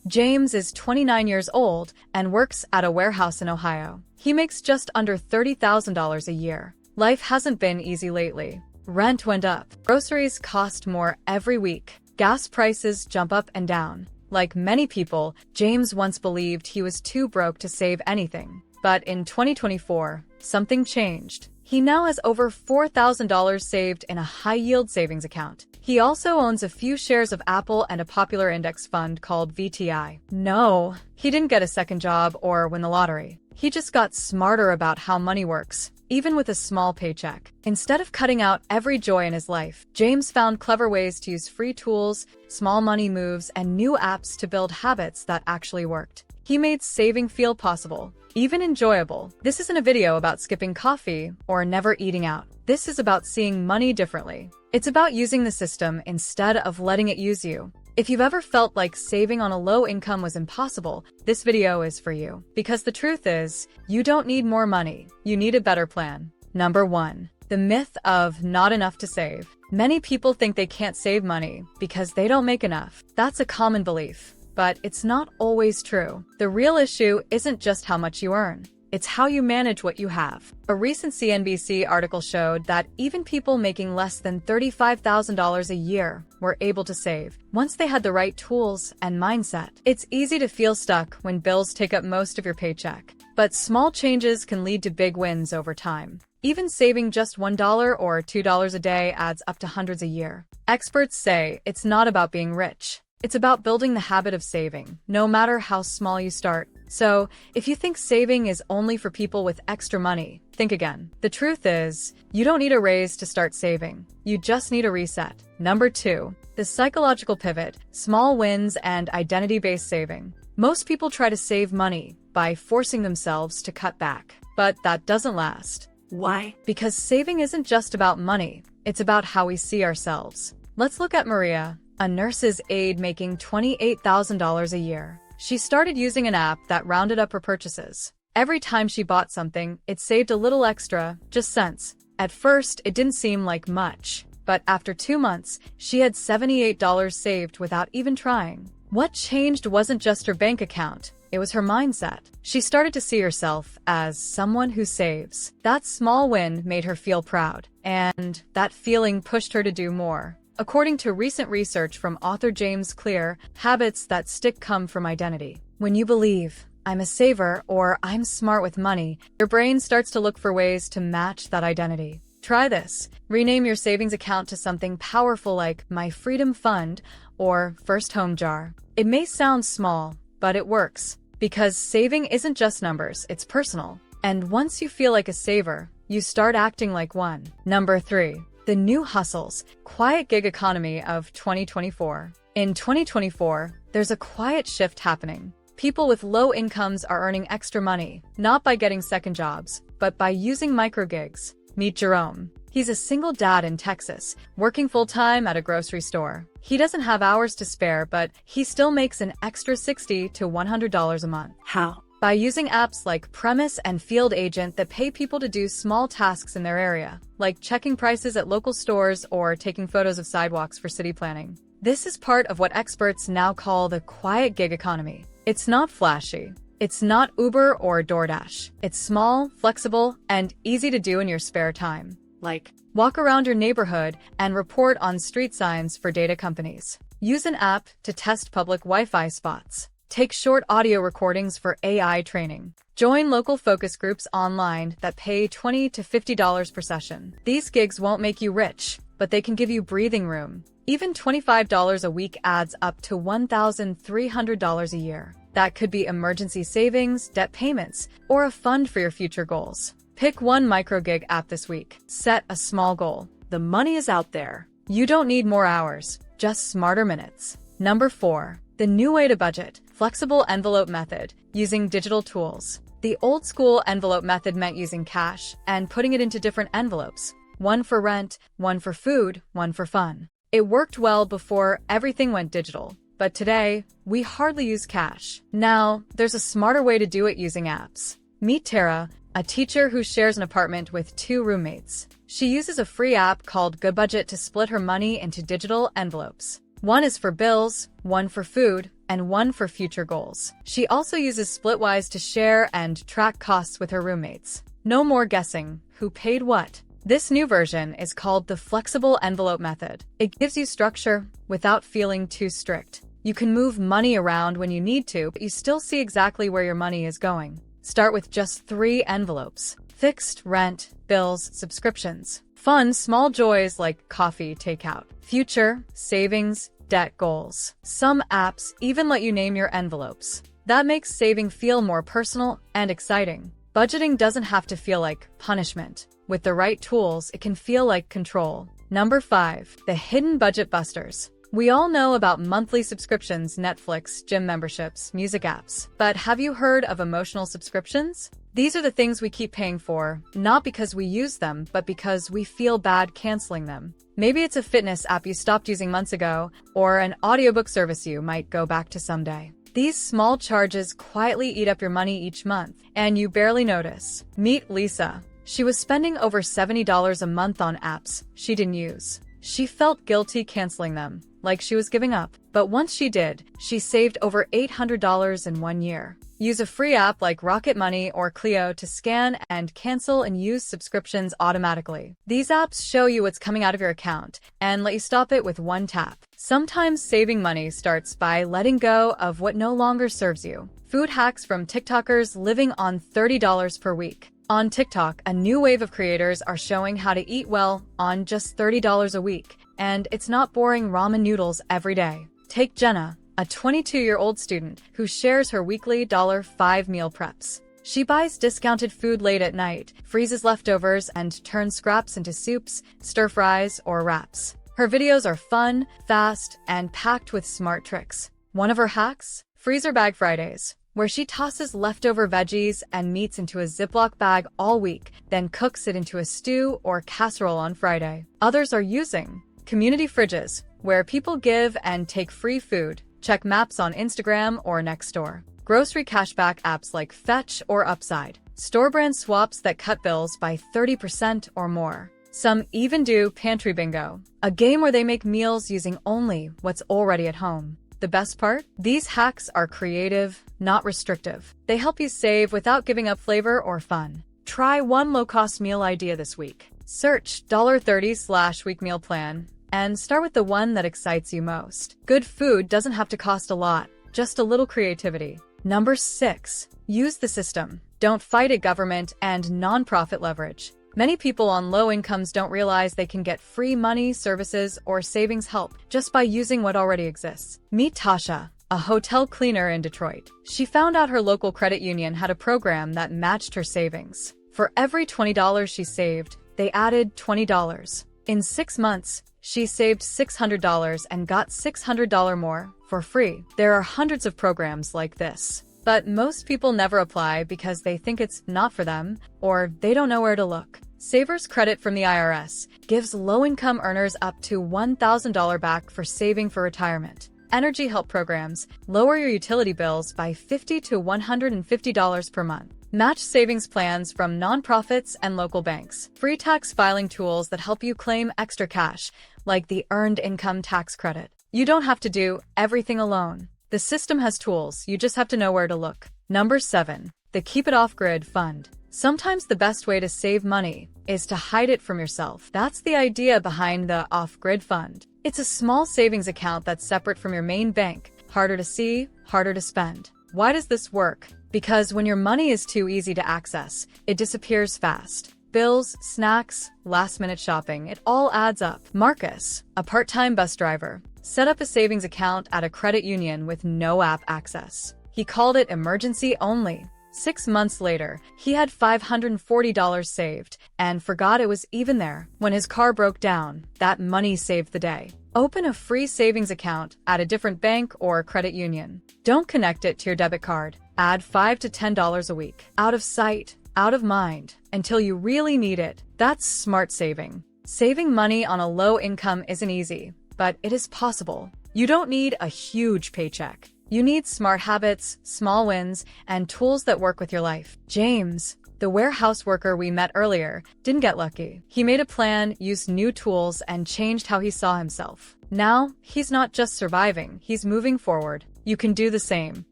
James is 29 years old and works at a warehouse in Ohio. He makes just under $30,000 a year. Life hasn't been easy lately. Rent went up. Groceries cost more every week. Gas prices jump up and down. Like many people, James once believed he was too broke to save anything. But in 2024, something changed. He now has over $4,000 saved in a high-yield savings account. He also owns a few shares of Apple and a popular index fund called VTI. No, he didn't get a second job or win the lottery. He just got smarter about how money works, even with a small paycheck. Instead of cutting out every joy in his life, James found clever ways to use free tools, small money moves, and new apps to build habits that actually worked. He made saving feel possible, even enjoyable. This isn't a video about skipping coffee or never eating out. This is about seeing money differently. It's about using the system instead of letting it use you. If you've ever felt like saving on a low income was impossible, this video is for you. Because the truth is, you don't need more money. You need a better plan. Number 1. The myth of not enough to save. Many people think they can't save money because they don't make enough. That's a common belief, but it's not always true. The real issue isn't just how much you earn. It's how you manage what you have. A recent CNBC article showed that even people making less than $35,000 a year were able to save, once they had the right tools and mindset. It's easy to feel stuck when bills take up most of your paycheck, but small changes can lead to big wins over time. Even saving just $1 or $2 a day adds up to hundreds a year. Experts say it's not about being rich. It's about building the habit of saving, no matter how small you start. So, if you think saving is only for people with extra money, think again. The truth is, you don't need a raise to start saving. You just need a reset. Number 2. The psychological pivot, small wins, and identity-based saving. Most people try to save money by forcing themselves to cut back. But that doesn't last. Why? Because saving isn't just about money. It's about how we see ourselves. Let's look at Maria, a nurse's aide making $28,000 a year. She started using an app that rounded up her purchases. Every time she bought something, it saved a little extra, just cents. At first, it didn't seem like much, but after 2 months, she had $78 saved without even trying. What changed wasn't just her bank account, it was her mindset. She started to see herself as someone who saves. That small win made her feel proud, and that feeling pushed her to do more. According to recent research from author James Clear, habits that stick come from identity. When you believe, I'm a saver or I'm smart with money, your brain starts to look for ways to match that identity. Try this. Rename your savings account to something powerful like My Freedom Fund or First Home Jar. It may sound small, but it works. Because saving isn't just numbers, it's personal. And once you feel like a saver, you start acting like one. Number 3. The new hustles, quiet gig economy of 2024. In 2024, there's a quiet shift happening. People with low incomes are earning extra money, not by getting second jobs, but by using micro gigs. Meet Jerome. He's a single dad in Texas, working full-time at a grocery store. He doesn't have hours to spare, but he still makes an extra $60 to $100 a month. How? By using apps like Premise and Field Agent that pay people to do small tasks in their area, like checking prices at local stores or taking photos of sidewalks for city planning. This is part of what experts now call the quiet gig economy. It's not flashy. It's not Uber or DoorDash. It's small, flexible, and easy to do in your spare time. Like, walk around your neighborhood and report on street signs for data companies. Use an app to test public Wi-Fi spots. Take short audio recordings for AI training. Join local focus groups online that pay $20 to $50 per session. These gigs won't make you rich, but they can give you breathing room. Even $25 a week adds up to $1,300 a year. That could be emergency savings, debt payments, or a fund for your future goals. Pick one microgig app this week. Set a small goal. The money is out there. You don't need more hours, just smarter minutes. Number 4. The new way to budget. Flexible envelope method, using digital tools. The old school envelope method meant using cash and putting it into different envelopes. One for rent, one for food, one for fun. It worked well before everything went digital. But today, we hardly use cash. Now, there's a smarter way to do it using apps. Meet Tara, a teacher who shares an apartment with 2 roommates. She uses a free app called Good Budget to split her money into digital envelopes. One is for bills, one for food, and one for future goals. She also uses Splitwise to share and track costs with her roommates. No more guessing who paid what. This new version is called the flexible envelope method. It gives you structure without feeling too strict. You can move money around when you need to, but you still see exactly where your money is going. Start with just 3 envelopes: fixed, rent, bills, subscriptions. Fun, small joys like coffee takeout. Future, savings, debt goals. Some apps even let you name your envelopes. That makes saving feel more personal and exciting. Budgeting doesn't have to feel like punishment. With the right tools, it can feel like control. Number 5. The hidden budget busters. We all know about monthly subscriptions, Netflix, gym memberships, music apps. But have you heard of emotional subscriptions? These are the things we keep paying for, not because we use them, but because we feel bad canceling them. Maybe it's a fitness app you stopped using months ago, or an audiobook service you might go back to someday. These small charges quietly eat up your money each month, and you barely notice. Meet Lisa. She was spending over $70 a month on apps she didn't use. She felt guilty canceling them, like she was giving up. But once she did, she saved over $800 in 1 year. Use a free app like Rocket Money or Clio to scan and cancel and use subscriptions automatically. These apps show you what's coming out of your account and let you stop it with one tap. Sometimes saving money starts by letting go of what no longer serves you. Food hacks from TikTokers living on $30 per week. On TikTok, a new wave of creators are showing how to eat well on just $30 a week, and it's not boring ramen noodles every day. Take Jenna, a 22-year-old student who shares her weekly $5 meal preps. She buys discounted food late at night, freezes leftovers, and turns scraps into soups, stir-fries, or wraps. Her videos are fun, fast, and packed with smart tricks. One of her hacks? Freezer Bag Fridays, where she tosses leftover veggies and meats into a Ziploc bag all week, then cooks it into a stew or casserole on Friday. Others are using community fridges, where people give and take free food. Check maps on Instagram or Nextdoor. Grocery cashback apps like Fetch or Upside. Store brand swaps that cut bills by 30% or more. Some even do Pantry Bingo, a game where they make meals using only what's already at home. The best part? These hacks are creative, not restrictive. They help you save without giving up flavor or fun. Try one low-cost meal idea this week. Search $30/week meal plan and start with the one that excites you most. Good food doesn't have to cost a lot, just a little creativity. Number 6. Use the system. Don't fight a government and nonprofit leverage. Many people on low incomes don't realize they can get free money, services, or savings help just by using what already exists. Meet Tasha, a hotel cleaner in Detroit. She found out her local credit union had a program that matched her savings. For every $20 she saved, they added $20. In 6 months, she saved $600 and got $600 more for free. There are hundreds of programs like this, but most people never apply because they think it's not for them or they don't know where to look. Savers Credit from the IRS gives low-income earners up to $1,000 back for saving for retirement. Energy help programs lower your utility bills by $50 to $150 per month. Match savings plans from nonprofits and local banks. Free tax filing tools that help you claim extra cash, like the Earned Income Tax Credit. You don't have to do everything alone. The system has tools, you just have to know where to look. Number 7. The Keep It Off-Grid Fund. Sometimes the best way to save money is to hide it from yourself. That's the idea behind the Off-Grid Fund. It's a small savings account that's separate from your main bank. Harder to see, harder to spend. Why does this work? Because when your money is too easy to access, it disappears fast. Bills, snacks, last-minute shopping, it all adds up. Marcus, a part-time bus driver, set up a savings account at a credit union with no app access. He called it emergency only. 6 months later, he had $540 saved and forgot it was even there. When his car broke down, that money saved the day. Open a free savings account at a different bank or credit union. Don't connect it to your debit card. Add $5 to $10 a week. Out of sight, out of mind, until you really need it. That's smart saving. Saving money on a low income isn't easy, but it is possible. You don't need a huge paycheck. You need smart habits, small wins, and tools that work with your life. James, the warehouse worker we met earlier, didn't get lucky. He made a plan, used new tools, and changed how he saw himself. Now, he's not just surviving, he's moving forward. You can do the same.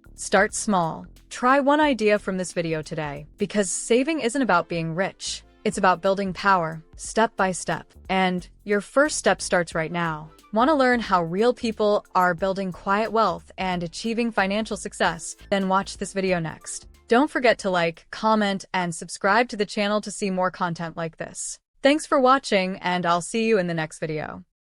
Start small. Try one idea from this video today, because saving isn't about being rich. It's about building power, step by step. And your first step starts right now. Want to learn how real people are building quiet wealth and achieving financial success? Then watch this video next. Don't forget to like, comment, and subscribe to the channel to see more content like this. Thanks for watching, and I'll see you in the next video.